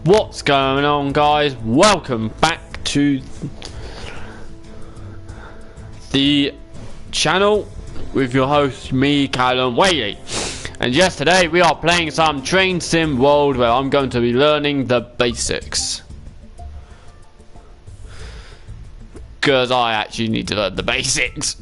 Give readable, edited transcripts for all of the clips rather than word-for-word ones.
What's going on, guys? Welcome back to the channel with your host, me, Callum Whaley. And yes, today we are playing some Train Sim World where I'm going to be learning the basics. Because I actually need to learn the basics.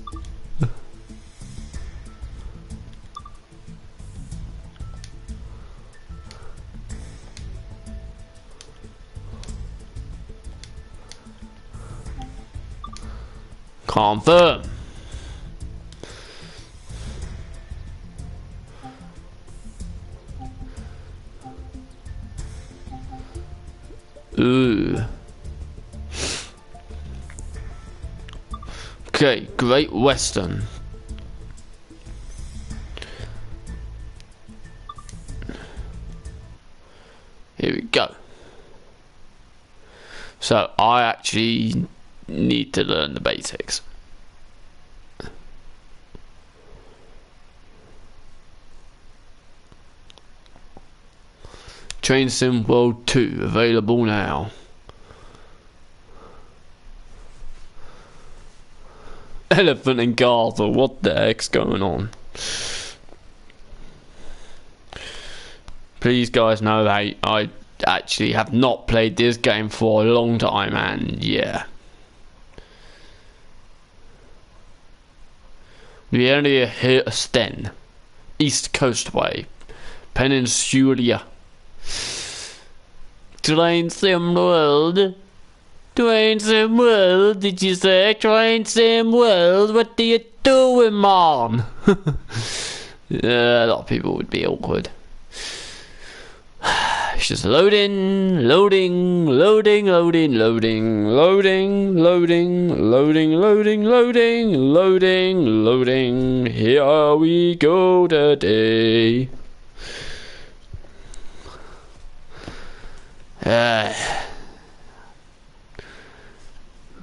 Confirm. Ooh. Okay, Great Western. Here we go. So I actually need to learn the basics. Train Sim World 2 available now. Elephant and Castle, what the heck's going on? Please guys know that I actually have not played this game for a long time, and yeah. We only hit a Sten, East Coast Way, Peninsula. Train Sim World. Train Sim World, did you say? Train Sim World, what are you doing, man? A lot of people would be awkward. It's just loading. Here we go today.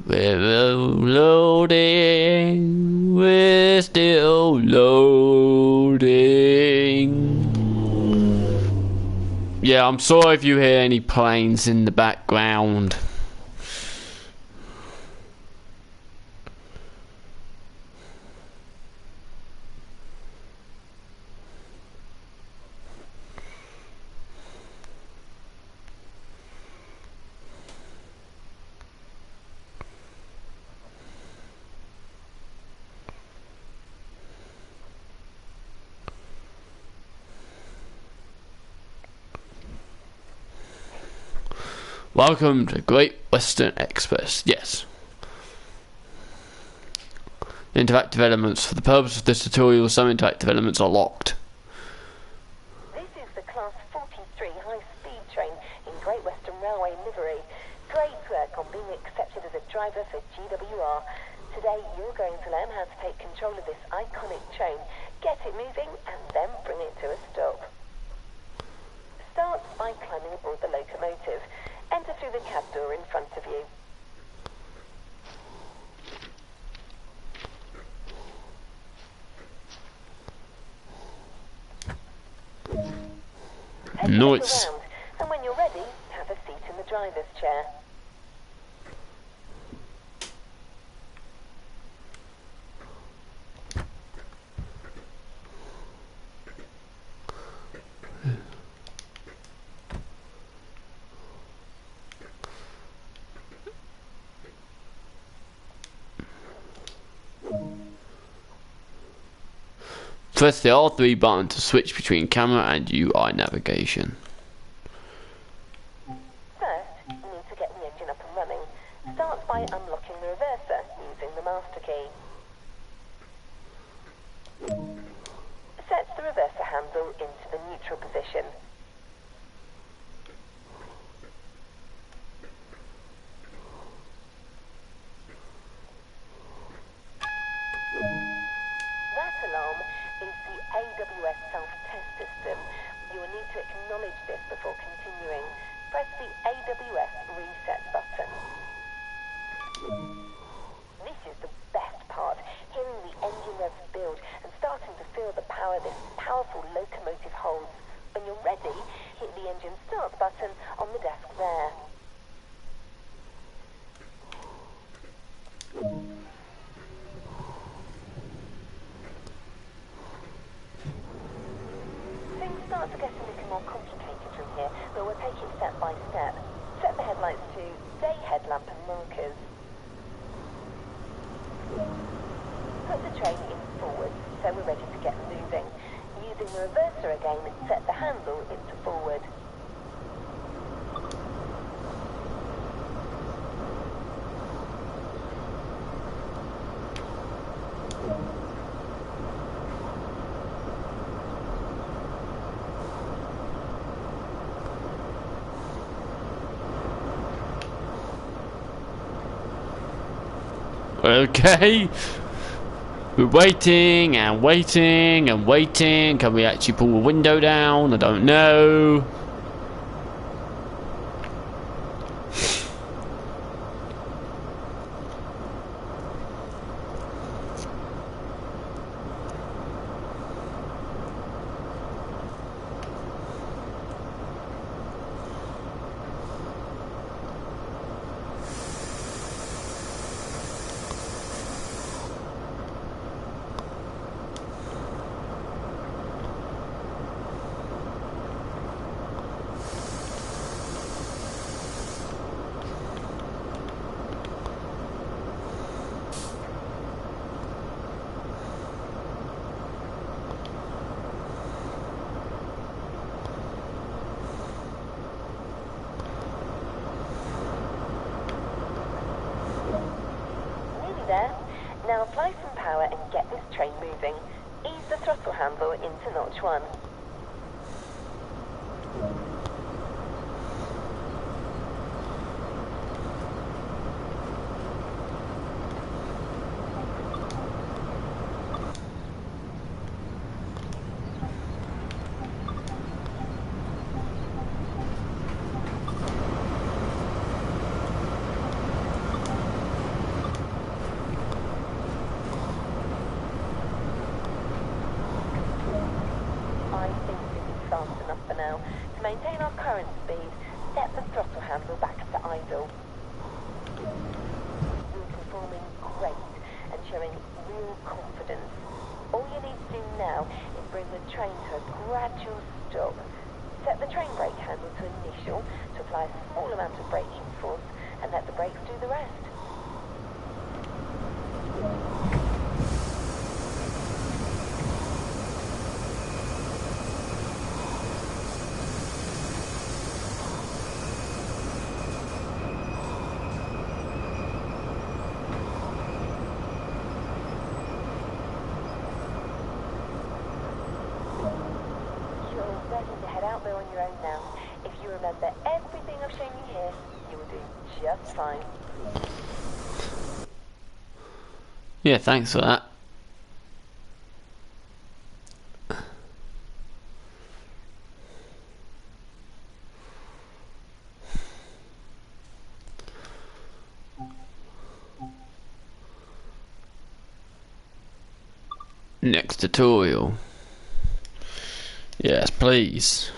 We're loading. We're still loading. Yeah, I'm sorry if you hear any planes in the background. Welcome to Great Western Express. Yes. Interactive elements. For the purpose of this tutorial, some interactive elements are locked. This is the Class 43 high-speed train in Great Western Railway livery. Great work on being accepted as a driver for GWR. Today you're going to learn how to take control of this iconic train, get it moving, and then bring it to a stop. Start by climbing aboard the locomotive. Enter through the cab door in front of you. Nice. Around, and when you're ready, have a seat in the driver's chair. Press the R3 button to switch between camera and UI navigation. First, you need to get the engine up and running. Start by unlocking the reverser using the master key. Set the reverser handle into the neutral position. That alarm is the AWS self-test system. You will need to acknowledge this before continuing. Press the AWS reset button. This is the best part, hearing the engine revs build and starting to feel the power this powerful locomotive holds. When you're ready, on the desk there. Things start to get a little more complicated from here, but we'll take it step by step. Set the headlights to day headlamp and markers. Put the train in forward, so we're ready to get moving. Using the reverser again, set the handle into forward. Okay. We're waiting and waiting and waiting. Can we actually pull the window down? I don't know. There. Now apply some power and get this train moving. Ease the throttle handle into notch 1. To maintain our current speed, set the throttle handle back to idle. You're performing great and showing real confidence. All you need to do now is bring the train to a gradual stop. Set the train brake handle to initial to apply a small amount of braking force and let the brakes do the rest. Out there on your own now. If you remember everything I've shown you here, you will do just fine. Yeah, thanks for that. Next tutorial. Yes, please.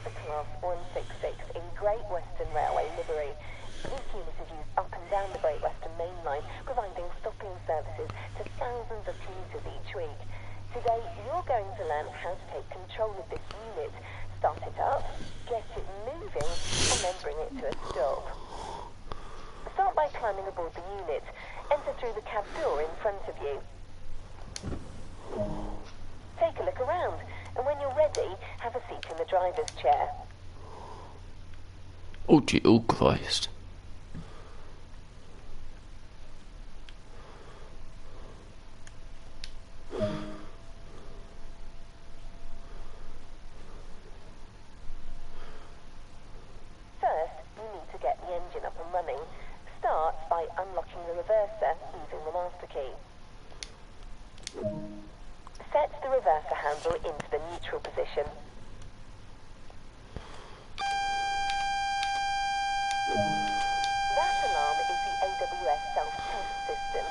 The Class 166 in Great Western Railway livery. This unit is used up and down the Great Western Main Line, providing stopping services to thousands of commuters each week. Today, you're going to learn how to take control of this unit, start it up, get it moving, and then bring it to a stop. Start by climbing aboard the unit. Enter through the cab door in front of you. Take a look around, and when you're ready, have a seat in the driver's chair. Oh, gee, oh Christ. First, you need to get the engine up and running. Start by unlocking the reverser using the master key. Set the reverser handle into the neutral position. That alarm is the AWS self-test system.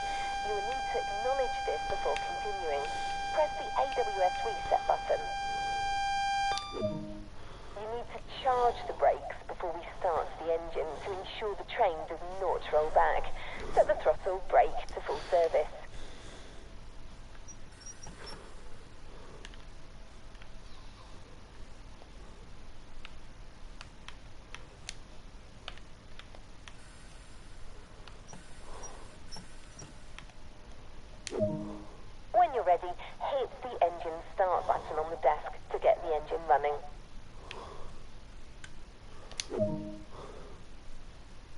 You will need to acknowledge this before continuing. Press the AWS reset button. You need to charge the brakes before we start the engine to ensure the train does not roll back. Set the throttle brake to full service. When you're ready, hit the engine start button on the desk to get the engine running.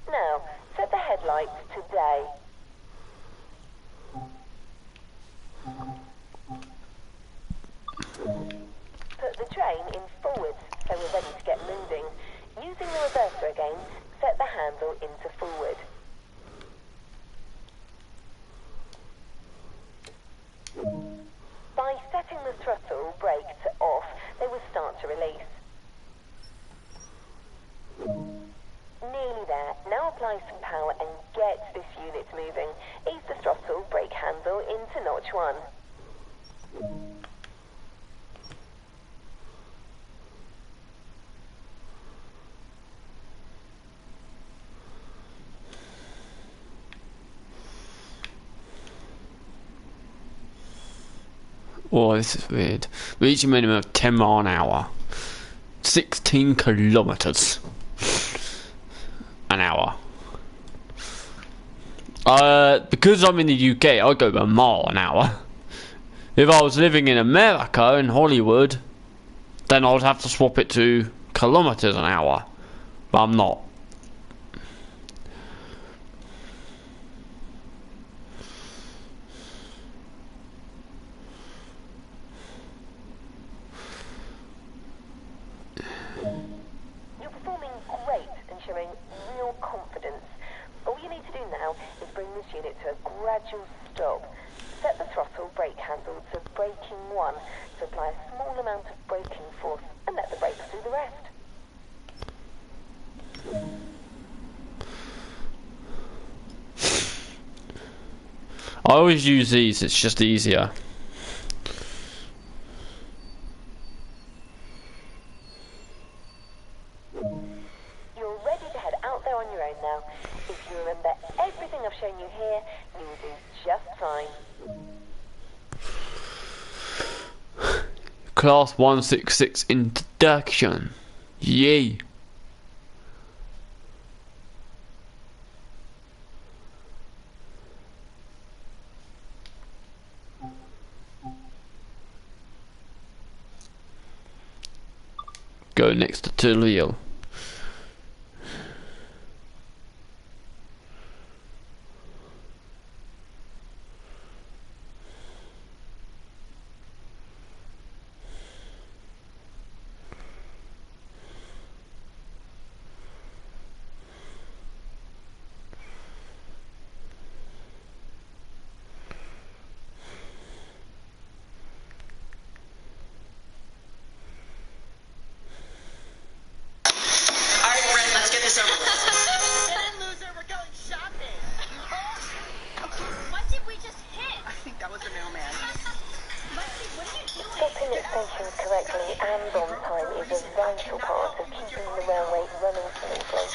Now, set the headlights to day. Put the train in forwards so we're ready to get moving. Using the reverser again, set the handle into forward. By setting the throttle brake to off, they will start to release. Nearly there. Now apply some power and get this unit moving. Ease the throttle brake handle into notch 1. Oh, this is weird. Reach a minimum of 10 miles an hour. 16 kilometers an hour. Because I'm in the UK, I go a mile an hour. If I was living in America, in Hollywood, then I would have to swap it to kilometers an hour. But I'm not. You're performing great and showing real confidence. All you need to do now is bring this unit to a gradual stop. Set the throttle brake handle to braking 1 to apply a small amount of braking force and let the brakes do the rest. I always use these, it's just easier. You're ready to head out there on your own now. If you remember everything I've shown you here, you will do just fine. Class 166 introduction. Yay. Go next to tutorial. Setting extensions correctly and on time is a vital part of keeping the railway running smoothly.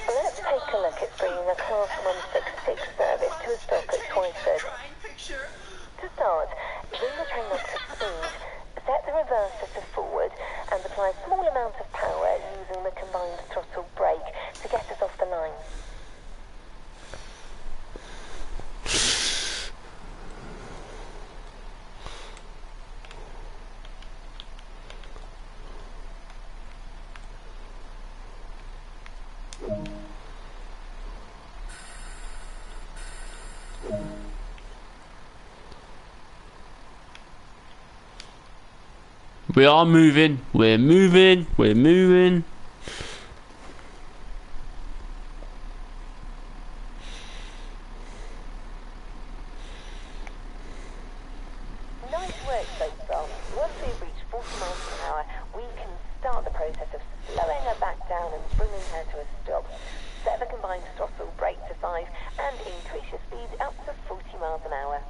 Let's take a look at bringing a Class 166 service to a stop at Twyford. To start, bring the train up to speed, set the reverser to forward and apply a small amount of power using the combined throttle brake to get us off the line. We are moving. We're moving. We're moving. Nice work so far. Once we've reached 40 miles per hour, we can start the process of slowing her back down and bringing her to a stop. Set the combined throttle brake to 5 and increase your speed up to 40 miles an hour.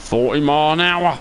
$40 miles an hour.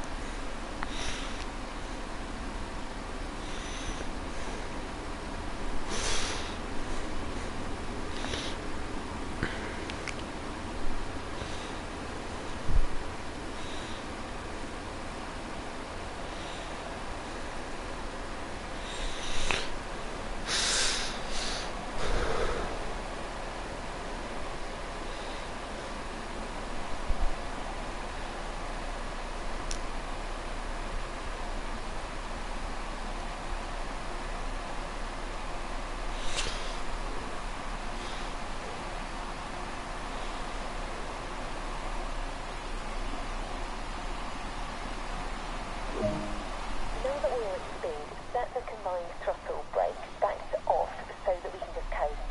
Now that we're at speed, set the combined throttle brake back to off so that we can just coast.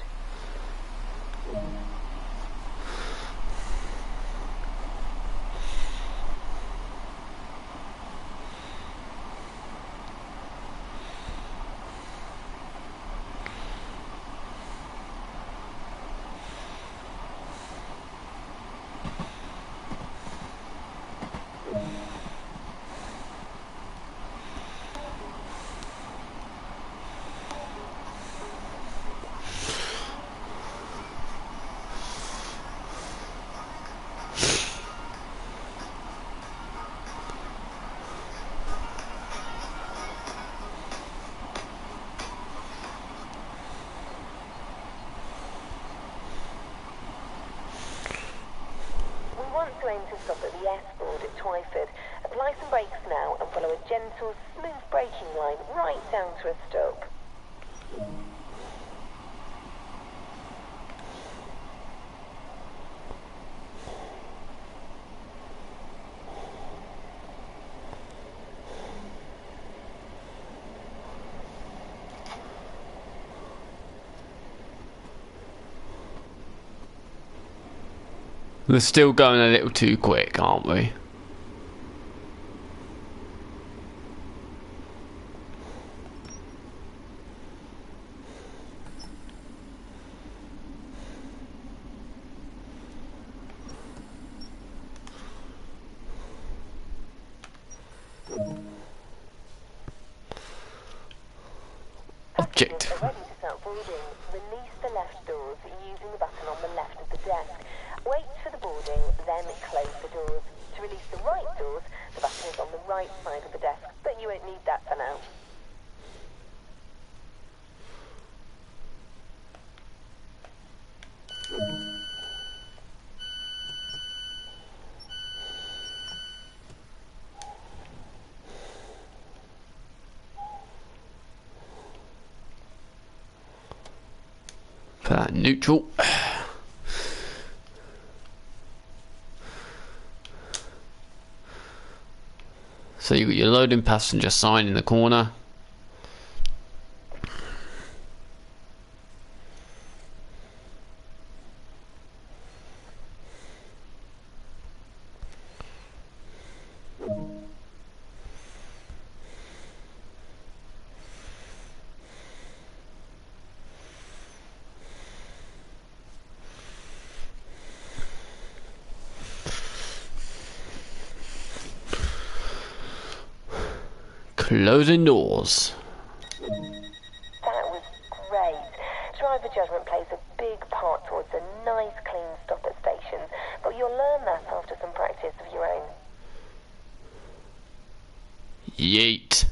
We want to aim to stop at the S-board at Twyford. Apply some brakes now and follow a gentle, smooth braking line right down to a stop. We're still going a little too quick, aren't we? Object. Passengers are ready to start boarding. Release the left doors using the button on the left of the desk. Wait for the boarding, then close the doors. To release the right doors, the button is on the right side of the desk, but you won't need that for now. Put that in neutral. So you got your loading passenger sign in the corner. Closing doors. That was great. Driver judgment plays a big part towards a nice clean stop at stations, but you'll learn that after some practice of your own. Yeet.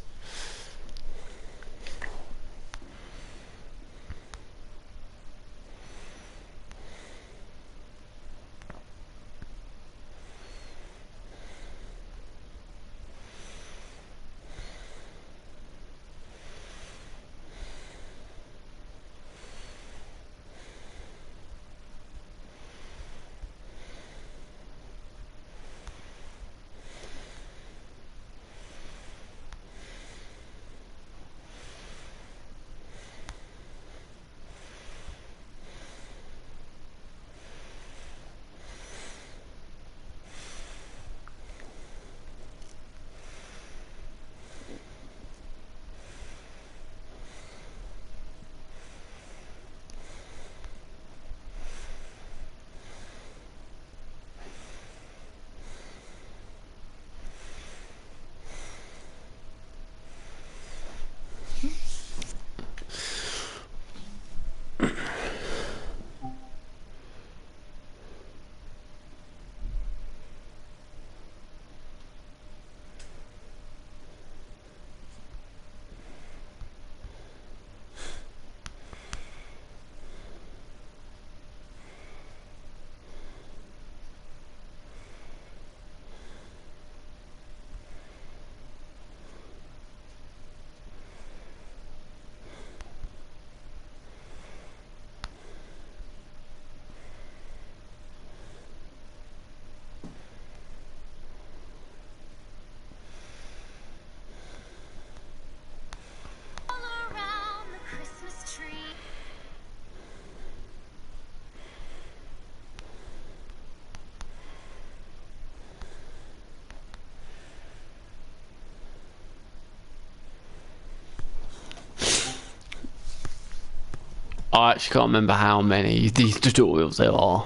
I actually can't remember how many these tutorials there are.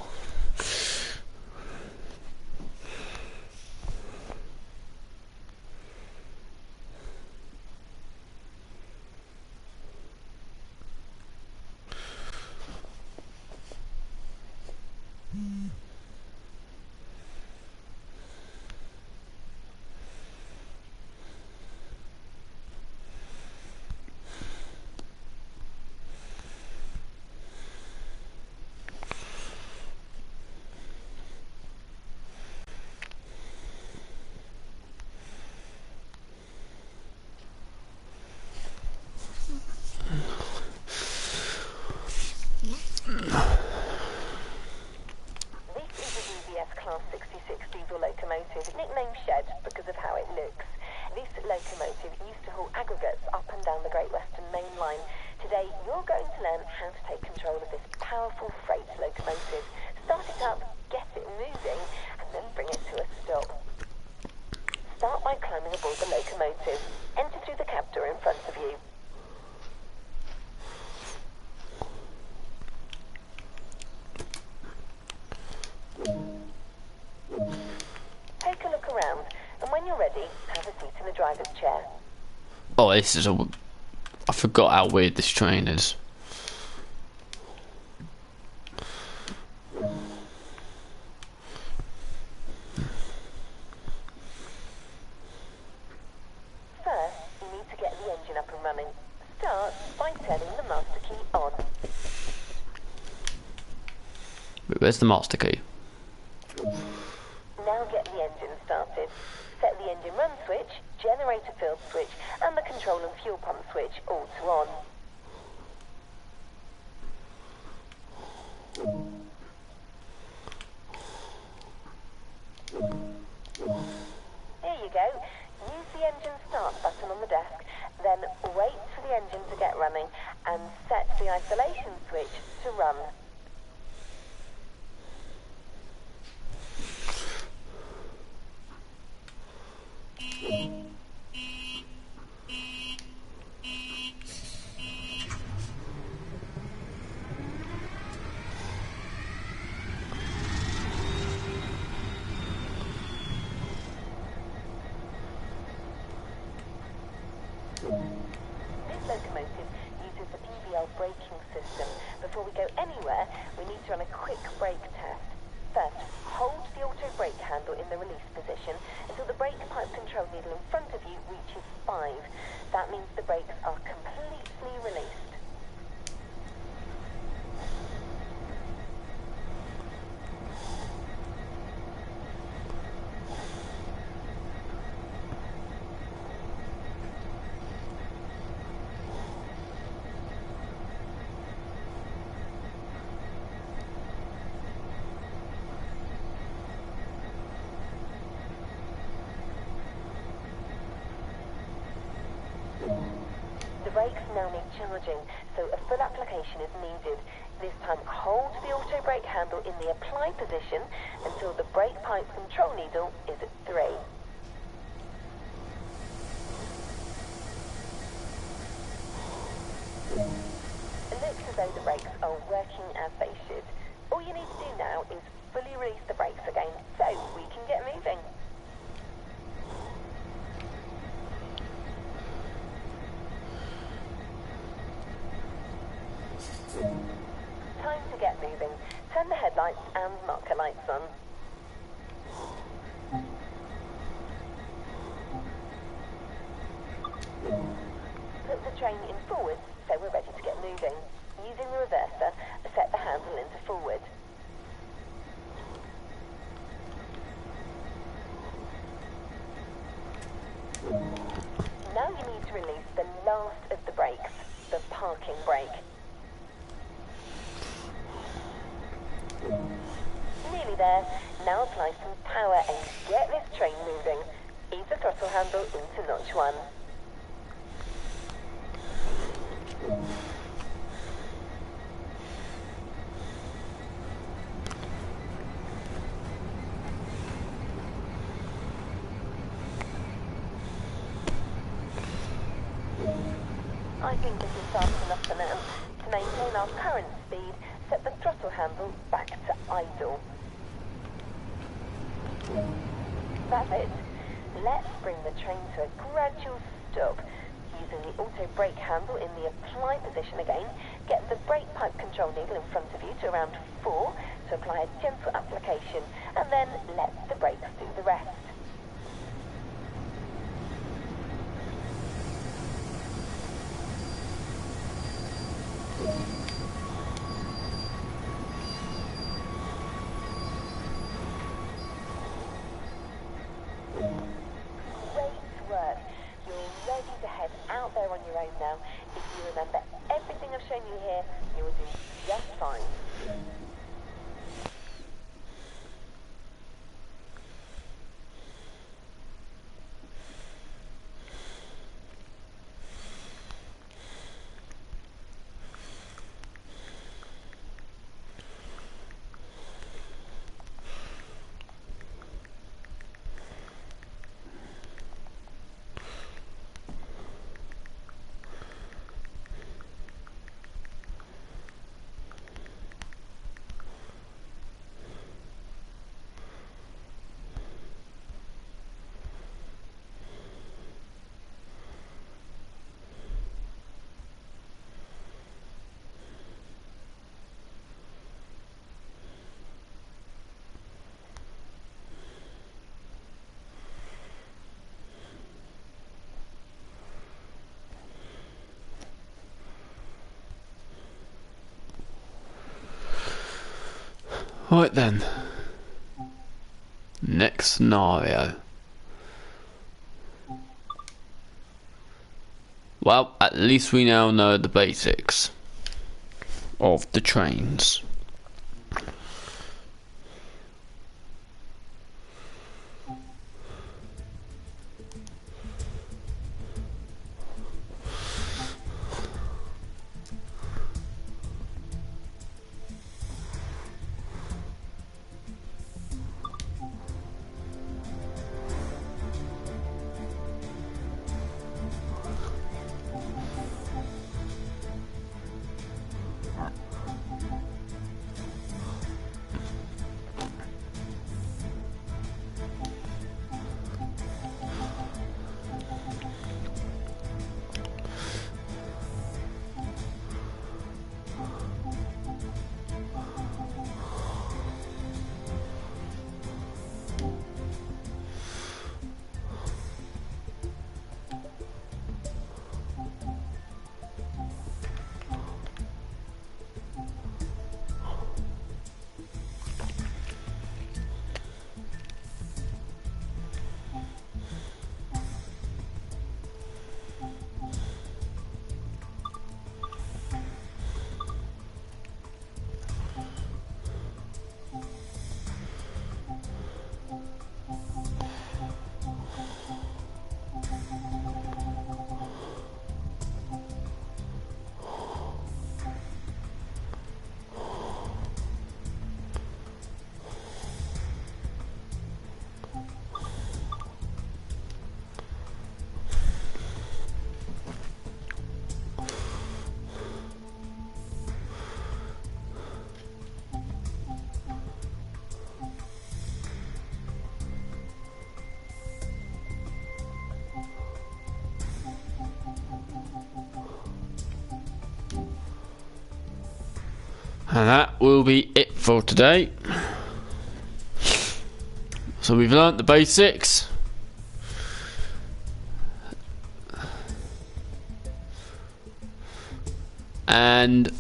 Class 66 diesel locomotive, nicknamed Shed because of how it looks. This locomotive used to haul aggregates up and down the Great Western Main Line. Today, you're going to learn how to take control of this powerful freight locomotive. Start it up, get it moving, and then bring it to a stop. Start by climbing aboard the locomotive. Enter through the cab door in front of you. Take a look around, and when you're ready, have a seat in the driver's chair. Oh, this is a... I forgot how weird this train is. First, you need to get the engine up and running. Start by turning the master key on. Wait, where's the master key? Now get the engine started. Set the engine run switch, generator field switch, and the control and fuel pump switch all to on. Here you go. Use the engine start button on the desk, then wait for the engine to get running and set the isolation switch to run. This locomotive uses the PBL braking system. Before we go anywhere, we need to run a quick brake test. First, hold the auto brake handle in the release position until the brake pipe control needle in front of you reaches 5. That means the brakes are completely released. The brakes now need charging, so a full application is needed. This time, hold the auto brake handle in the apply position until the brake pipe control needle is at 3. It looks as though the brakes are working as they should. All you need to do now is fully release the brakes again, so we can get moving. Time to get moving. Turn the headlights and marker lights on. Put the train in forward so we're ready to get moving. Using the reverser, set the handle into forward. Now you need to release the last of the brakes, the parking brake. Nearly there. Now apply some power and get this train moving. Ease the throttle handle into notch 1. I think this is fast enough for now. To To maintain our current speed, set the throttle handle back to idle. That's it. Let's bring the train to a gradual stop. Using the auto brake handle in the apply position again, get the brake pipe control needle in front of you to around 4 to apply a gentle application, and then let the brakes do the rest. Great work. You're ready to head out there on your own now. If you remember everything I've shown you here, you will do just fine. Right then. Next scenario. Well, at least we now know the basics of the trains. And that will be it for today. So we've learnt the basics. And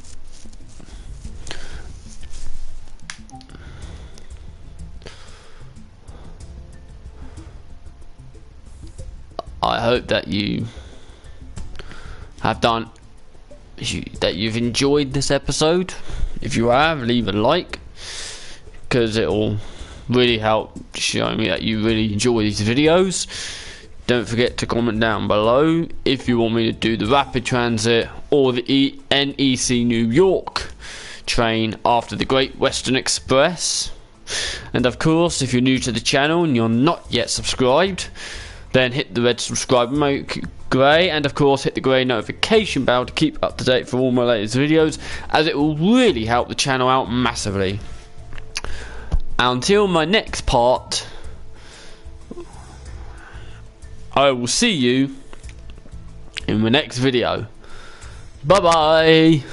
I hope that you have done that you've enjoyed this episode. If you have, leave a like, because it will really help show me that you really enjoy these videos. Don't forget to comment down below if you want me to do the rapid transit or the NEC New York train after the Great Western Express. And of course, if you're new to the channel and you're not yet subscribed, then hit the red subscribe grey, and of course hit the grey notification bell to keep up to date for all my latest videos, as it will really help the channel out massively. Until my next part, I will see you in my next video. Bye bye.